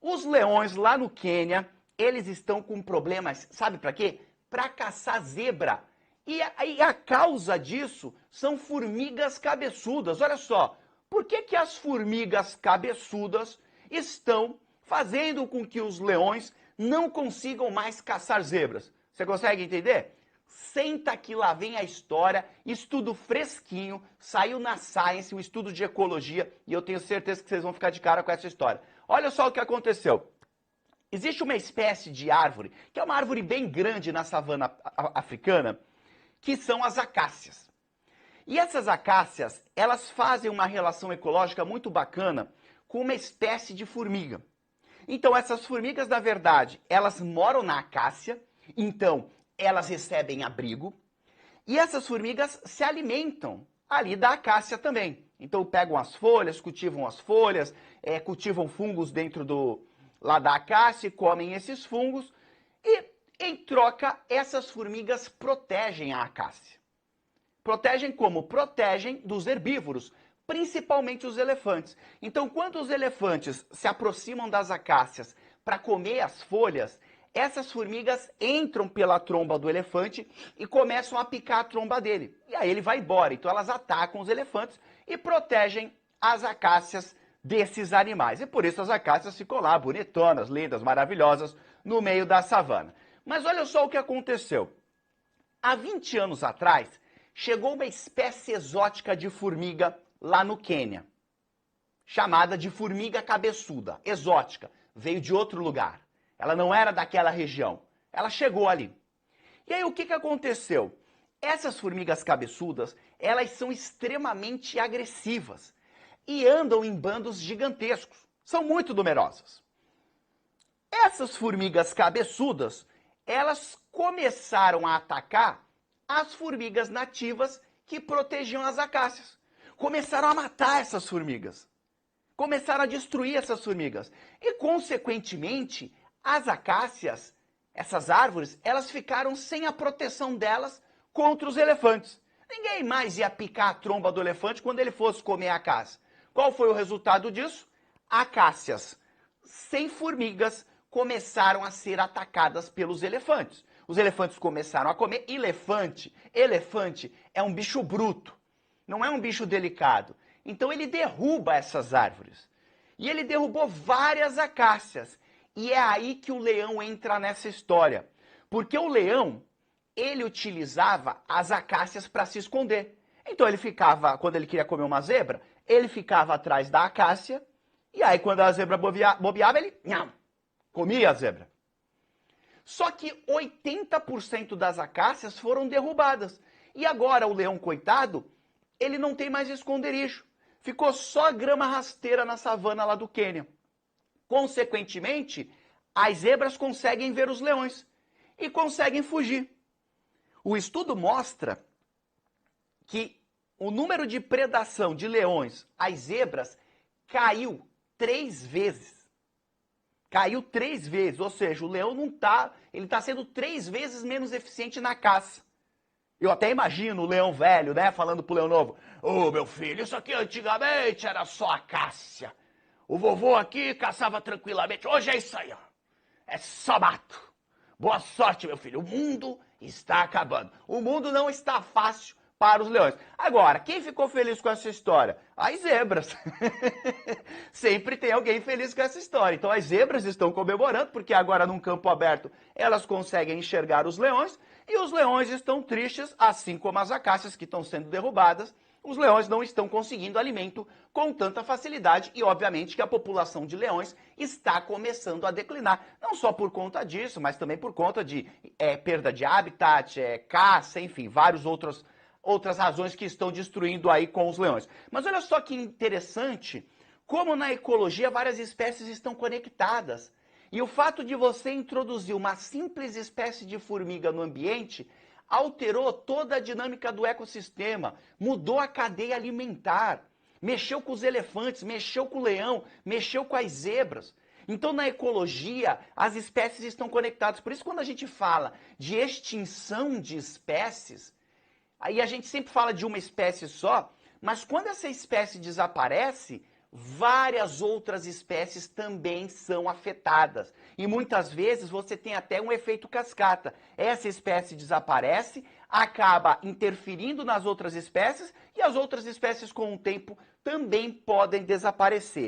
Os leões lá no Quênia, eles estão com problemas, sabe para quê? Para caçar zebra. E a causa disso são formigas cabeçudas. Olha só, por que as formigas cabeçudas estão fazendo com que os leões não consigam mais caçar zebras? Você consegue entender? Senta que lá vem a história, estudo fresquinho, saiu na Science, um estudo de ecologia, e eu tenho certeza que vocês vão ficar de cara com essa história. Olha só o que aconteceu. Existe uma espécie de árvore, que é uma árvore bem grande na savana africana, que são as acácias. E essas acácias, elas fazem uma relação ecológica muito bacana com uma espécie de formiga. Então, essas formigas, na verdade, elas moram na acácia, então elas recebem abrigo, e essas formigas se alimentam ali da acácia também. Então, pegam as folhas, cultivam fungos dentro lá da acácia, comem esses fungos, e, em troca, essas formigas protegem a acácia. Protegem como? Protegem dos herbívoros, principalmente os elefantes. Então, quando os elefantes se aproximam das acácias para comer as folhas, essas formigas entram pela tromba do elefante e começam a picar a tromba dele. E aí ele vai embora. Então elas atacam os elefantes e protegem as acácias desses animais. E por isso as acácias ficam lá, bonitonas, lindas, maravilhosas, no meio da savana. Mas olha só o que aconteceu. Há 20 anos atrás, chegou uma espécie exótica de formiga lá no Quênia, chamada de formiga cabeçuda, exótica, veio de outro lugar. Ela não era daquela região. Ela chegou ali. E aí o que aconteceu? Essas formigas cabeçudas, elas são extremamente agressivas e andam em bandos gigantescos. São muito numerosas. Essas formigas cabeçudas, elas começaram a atacar as formigas nativas que protegiam as acácias. Começaram a matar essas formigas. Começaram a destruir essas formigas. E, consequentemente, as acácias, essas árvores, elas ficaram sem a proteção delas contra os elefantes. Ninguém mais ia picar a tromba do elefante quando ele fosse comer a acácia. Qual foi o resultado disso? Acácias sem formigas começaram a ser atacadas pelos elefantes. Os elefantes começaram a comer elefante. Elefante é um bicho bruto, não é um bicho delicado. Então ele derruba essas árvores. E ele derrubou várias acácias. E é aí que o leão entra nessa história. Porque o leão, ele utilizava as acácias para se esconder. Então ele ficava, quando ele queria comer uma zebra, ele ficava atrás da acácia, e aí quando a zebra bobeava, ele comia a zebra. Só que 80% das acácias foram derrubadas. E agora o leão, coitado, ele não tem mais esconderijo. Ficou só grama rasteira na savana lá do Quênia. Consequentemente, as zebras conseguem ver os leões e conseguem fugir. O estudo mostra que o número de predação de leões às zebras caiu 3 vezes. Caiu 3 vezes, ou seja, o leão ele está sendo 3 vezes menos eficiente na caça. Eu até imagino o leão velho, né, falando pro leão novo: ô, meu filho, isso aqui antigamente era só acácia. O vovô aqui caçava tranquilamente. Hoje é isso aí, ó. É só mato. Boa sorte, meu filho. O mundo está acabando. O mundo não está fácil para os leões. Agora, quem ficou feliz com essa história? As zebras. Sempre tem alguém feliz com essa história. Então as zebras estão comemorando, porque agora num campo aberto elas conseguem enxergar os leões, e os leões estão tristes, assim como as acácias que estão sendo derrubadas. Os leões não estão conseguindo alimento com tanta facilidade e, obviamente, que a população de leões está começando a declinar. Não só por conta disso, mas também por conta de perda de habitat, caça, enfim, várias outras razões que estão destruindo aí com os leões. Mas olha só que interessante como na ecologia várias espécies estão conectadas. E o fato de você introduzir uma simples espécie de formiga no ambiente alterou toda a dinâmica do ecossistema, mudou a cadeia alimentar, mexeu com os elefantes, mexeu com o leão, mexeu com as zebras. Então, na ecologia, as espécies estão conectadas. Por isso, quando a gente fala de extinção de espécies, aí a gente sempre fala de uma espécie só, mas quando essa espécie desaparece, várias outras espécies também são afetadas. E muitas vezes você tem até um efeito cascata. Essa espécie desaparece, acaba interferindo nas outras espécies e as outras espécies com o tempo também podem desaparecer.